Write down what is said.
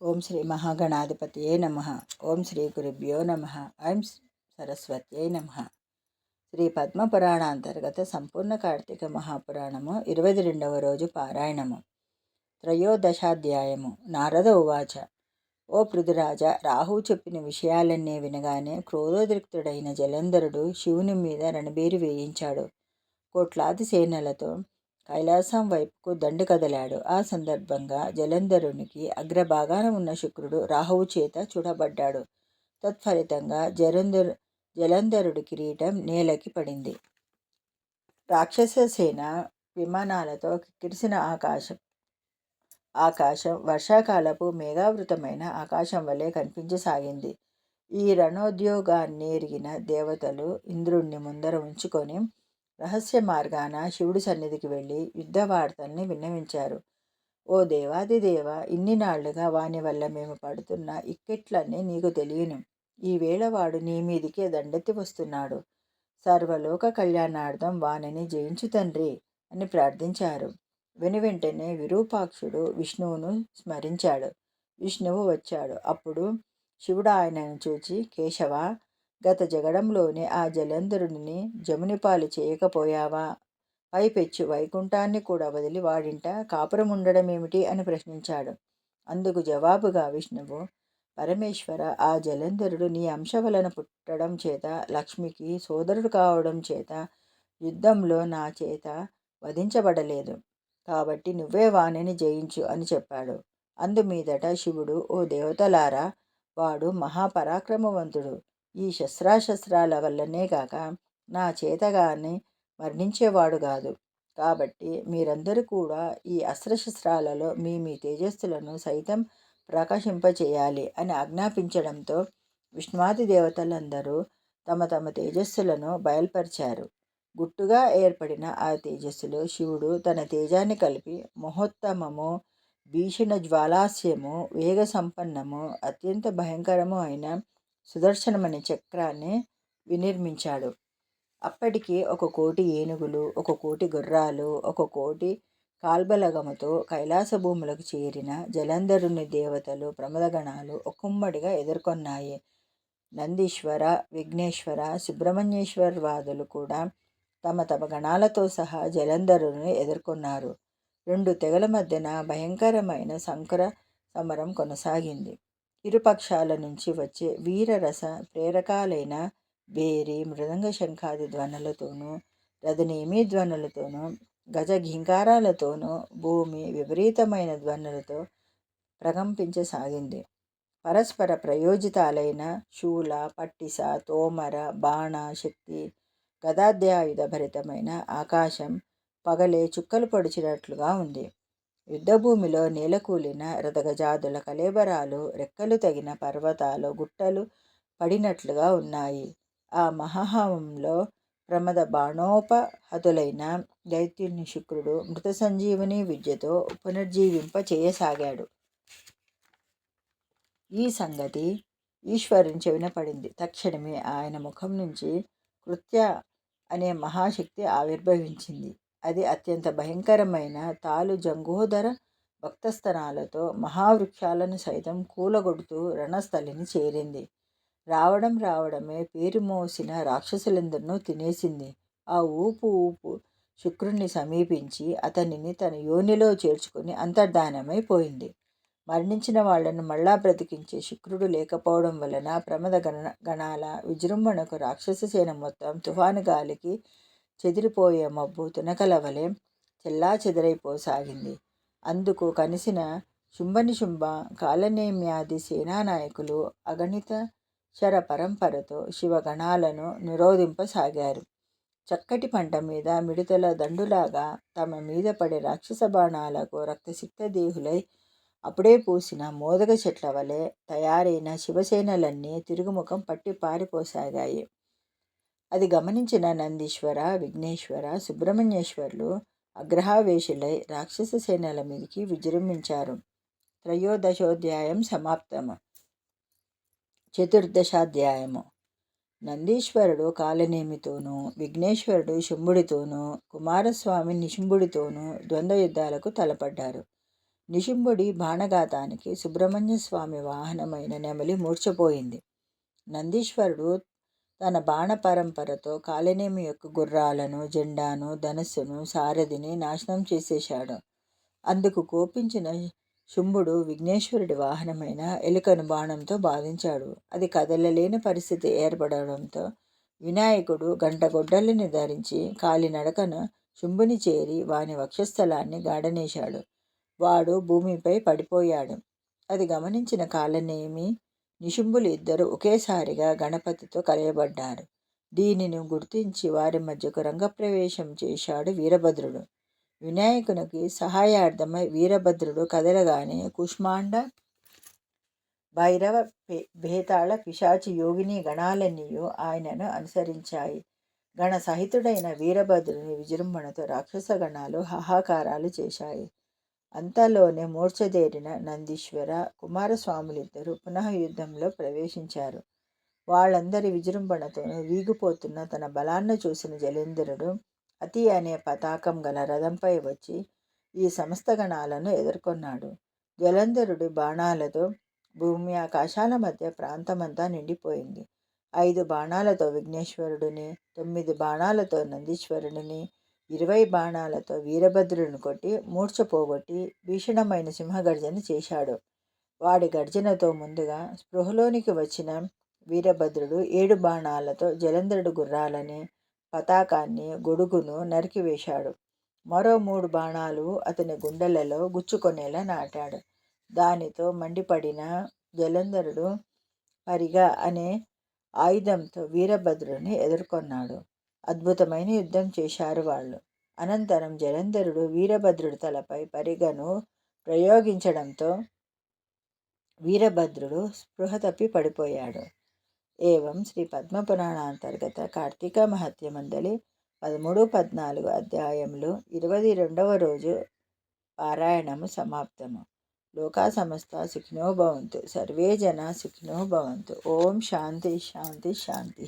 ఓం శ్రీ మహాగణాధిపతియే నమ. ఓం శ్రీ గురుభ్యో నమ. ఐం సరస్వత్యై నమ. శ్రీ పద్మపురాణ అంతర్గత సంపూర్ణ కార్తీక మహాపురాణము 22వ రోజు పారాయణము. త్రయోదశాధ్యాయము. నారద ఉవాచ. ఓ పృథురాజ, రాహువు చెప్పిన విషయాలన్నీ వినగానే క్రోధోద్రిక్తుడైన జలంధరుడు శివుని మీద రణబేరి వేయించాడు. కోట్లాది సేనలతో కైలాసం వైపుకు దండు కదలాడు. ఆ సందర్భంగా జలంధరునికి అగ్రభాగాన ఉన్న శుక్రుడు రాహువు చేత చూడబడ్డాడు. తత్ఫలితంగా జలంధరుడి కిరీటం నేలకి పడింది. రాక్షస సేన విమానాలతో కిక్కిరిసిన ఆకాశం వర్షాకాలపు మేఘావృతమైన ఆకాశం వలె కనిపించసాగింది. ఈ రణోద్యోగాన్ని ఎరిగిన దేవతలు ఇంద్రుణ్ణి ముందర ఉంచుకొని రహస్య మార్గాన శివుడి సన్నిధికి వెళ్ళి యుద్ధ వార్తల్ని విన్నవించారు. ఓ దేవాదిదేవ, ఇన్ని నాళ్లుగా వాని వల్ల మేము పడుతున్న ఇక్కెట్లన్నీ నీకు తెలియను. ఈవేళ వాడు నీ మీదికి దండెత్తి వస్తున్నాడు. సర్వలోక కళ్యాణార్థం వానిని జయించు తండ్రి అని ప్రార్థించారు. వెనువెంటనే విరూపాక్షుడు విష్ణువును స్మరించాడు. విష్ణువు వచ్చాడు. అప్పుడు శివుడు ఆయనను చూచి, కేశవ, గత జగడంలోనే ఆ జలంధరుడిని జమునిపాలు చేయకపోయావా? పైపెచ్చు వైకుంఠాన్ని కూడా వదిలి వాడింట కాపురం ఉండడం ఏమిటి అని ప్రశ్నించాడు. అందుకు జవాబుగా విష్ణువు, పరమేశ్వర, ఆ జలంధరుడు నీ అంశ వలన పుట్టడం చేత, లక్ష్మికి సోదరుడు కావడం చేత యుద్ధంలో నా చేత వధించబడలేదు. కాబట్టి నువ్వే వాణిని జయించు అని చెప్పాడు. అందుమీదట శివుడు, ఓ దేవతలారా, వాడు మహాపరాక్రమవంతుడు. ఈ శస్త్రాల వల్లనే కాక నా చేతగాని మరణించేవాడు కాదు. కాబట్టి మీరందరూ కూడా ఈ అస్త్రశస్త్రాలలో మీ మీ తేజస్సులను సైతం ప్రకాశింపచేయాలి అని ఆజ్ఞాపించడంతో విష్ణువాది దేవతలందరూ తమ తమ తేజస్సులను బయల్పరిచారు. గుట్టుగా ఏర్పడిన ఆ తేజస్సులో శివుడు తన తేజాన్ని కలిపి మహోత్తమము, భీషణ జ్వాలాస్యము, వేగ సంపన్నము, అత్యంత భయంకరము అయిన సుదర్శనమనే చక్రాన్ని వినిర్మించాడు. అప్పటికి 1,000,000 ఏనుగులు, 1,000,000 గుర్రాలు, 1,000,000 కాల్బలగముతో కైలాస భూములకు చేరిన జలంధరుని దేవతలు ప్రమదగణాలు ఒక్కుమ్మడిగా ఎదుర్కొన్నాయి. నందీశ్వర, విఘ్నేశ్వర, సుబ్రహ్మణ్యేశ్వరవాదులు కూడా తమ తమ గణాలతో సహా జలంధరుని ఎదుర్కొన్నారు. 2 తెగల మధ్యన భయంకరమైన సంకర సమరం కొనసాగింది. ఇరుపక్షాల నుంచి వచ్చే వీరరస ప్రేరకాలైన బేరి, మృదంగ, శంఖాది ధ్వనులతోనూ, రథనేమి ధ్వనులతోనూ, గజ ఘీంకారాలతోనూ భూమి విపరీతమైన ధ్వనులతో ప్రకంపించసాగింది. పరస్పర ప్రయోజితాలైన శూల, పట్టిస, తోమర, బాణ శక్తి, గదాధ్యాయుధ భరితమైన ఆకాశం పగలే చుక్కలు పొడిచినట్లుగా ఉంది. యుద్ధభూమిలో నేలకూలిన రథగజాదుల కళేబరాలు, రెక్కలు తగిన పర్వతాలు, గుట్టలు పడినట్లుగా ఉన్నాయి. ఆ మహాహవంలో ప్రమద బాణోపహతులైన దైత్యుని శుక్రుడు మృత సంజీవని విద్యతో పునర్జీవింప చేయసాగాడు. ఈ సంగతి ఈశ్వరుని చెవిన పడింది. తక్షణమే ఆయన ముఖం నుంచి కృత్య అనే మహాశక్తి ఆవిర్భవించింది. అది అత్యంత భయంకరమైన తాలు జంఘోదర భక్తస్థనాలతో మహావృక్షాలను సైతం కూలగొడుతూ రణస్థలిని చేరింది. రావడమే పేరు మోసిన రాక్షసులందరినూ తినేసింది. ఆ ఊపు శుక్రుణ్ణి సమీపించి అతనిని తన యోనిలో చేర్చుకుని అంతర్ధానమైపోయింది. మరణించిన వాళ్లను మళ్ళా బ్రతికించే శుక్రుడు లేకపోవడం వలన ప్రమద గణాల విజృంభణకు రాక్షస సేన మొత్తం తుఫాను గాలికి చెదిరిపోయే మబ్బు తునకల వలె చెల్లా చెదరైపోసాగింది. అందుకు కనిసిన శుంభనిశుంభ, కాలనేమ్యాది సేనానాయకులు అగణిత శర పరంపరతో శివగణాలను నిరోధింపసాగారు. చక్కటి పంట మీద మిడతల దండులాగా తమ మీద పడే రాక్షస బాణాలకు రక్తసిక్త దేహులై అప్పుడే పూసిన మోదక చెట్ల వలె తయారైన శివసేనలన్నీ తిరుగుముఖం పట్టి పారిపోసాగాయి. అది గమనించిన నందీశ్వర, విఘ్నేశ్వర, సుబ్రహ్మణ్యేశ్వర్లు అగ్రహావేశులై రాక్షస సేనల మీదికి విజృంభించారు. త్రయోదశోధ్యాయం సమాప్తము. చతుర్దశాధ్యాయము. నందీశ్వరుడు కాలనేమితోనూ, విఘ్నేశ్వరుడు శంభుడితోనూ, కుమారస్వామి నిశుంభుడితోనూ ద్వంద్వ యుద్ధాలకు తలపడ్డారు. నిశుంభుడి బాణఘాతానికి సుబ్రహ్మణ్య స్వామి వాహనమైన నెమలి మూర్ఛపోయింది. నందీశ్వరుడు తన బాణ పరంపరతో కాలనేమి యొక్క గుర్రాలను, జెండాను, ధనస్సును, సారథిని నాశనం చేసేశాడు. అందుకు కోపించిన శుంభుడు విఘ్నేశ్వరుడి వాహనమైన ఎలుకను బాణంతో బాధించాడు. అది కదలలేని పరిస్థితి ఏర్పడడంతో వినాయకుడు గంటగొడ్డలిని ధరించి కాలినడకన శుంభుని చేరి వాని వక్షస్థలాన్ని గాడనేశాడు. వాడు భూమిపై పడిపోయాడు. అది గమనించిన కాలనేమి నిశుంభులు ఇద్దరు ఒకేసారిగా గణపతితో కలయబడ్డారు. దీనిని గుర్తించి వారి మధ్యకు రంగప్రవేశం చేశాడు వీరభద్రుడు. వినాయకునికి సహాయార్థమై వీరభద్రుడు కదలగానే కుష్మాండ, భైరవ, భేతాళ, పిశాచి, యోగిని గణాలన్నీయు ఆయనను అనుసరించాయి. గణ సహితుడైన వీరభద్రుని విజృంభణతో రాక్షస గణాలు హాహాకారాలు చేశాయి. అంతలోనే మూర్ఛదేరిన నందీశ్వర, కుమారస్వాములిద్దరూ పునః యుద్ధంలో ప్రవేశించారు. వాళ్ళందరి విజృంభణతోనూ వీగిపోతున్న తన బలాన్ని చూసిన జలేంద్రుడు అతి అనే పతాకం గల రథంపై వచ్చి ఈ సమస్త గణాలను ఎదుర్కొన్నాడు. జలంధరుడి బాణాలతో భూమి ఆకాశాల మధ్య ప్రాంతమంతా నిండిపోయింది. 5 బాణాలతో విఘ్నేశ్వరుడిని, 9 బాణాలతో నందీశ్వరుడిని, 20 బాణాలతో వీరభద్రుడిని కొట్టి మూర్ఛ పోగొట్టి భీషణమైన సింహగర్జన చేశాడు. వాడి గర్జనతో ముందుగా స్పృహలోనికి వచ్చిన వీరభద్రుడు 7 బాణాలతో జలంధరుడి గుర్రాలని, పతాకాన్ని, గొడుగును నరికివేశాడు. మరో 3 బాణాలు అతని గుండెలలో గుచ్చుకొనేలా నాటాడు. దానితో మండిపడిన జలంధరుడు పరిగ అనే ఆయుధంతో వీరభద్రుడిని ఎదుర్కొన్నాడు. అద్భుతమైన యుద్ధం చేశారు వాళ్ళు. అనంతరం జలంధరుడు వీరభద్రుడి తలపై పరిగను ప్రయోగించడంతో వీరభద్రుడు స్పృహ తప్పి పడిపోయాడు. ఏవం శ్రీ పద్మపురాణాంతర్గత కార్తీక మహత్యమందలి 13-14 అధ్యాయములు 22వ రోజు పారాయణము సమాప్తము. లోకా సమస్త సుఖినో భవంతు. సర్వే జనా సుఖినో భవంతు. ఓం శాంతి శాంతి శాంతి.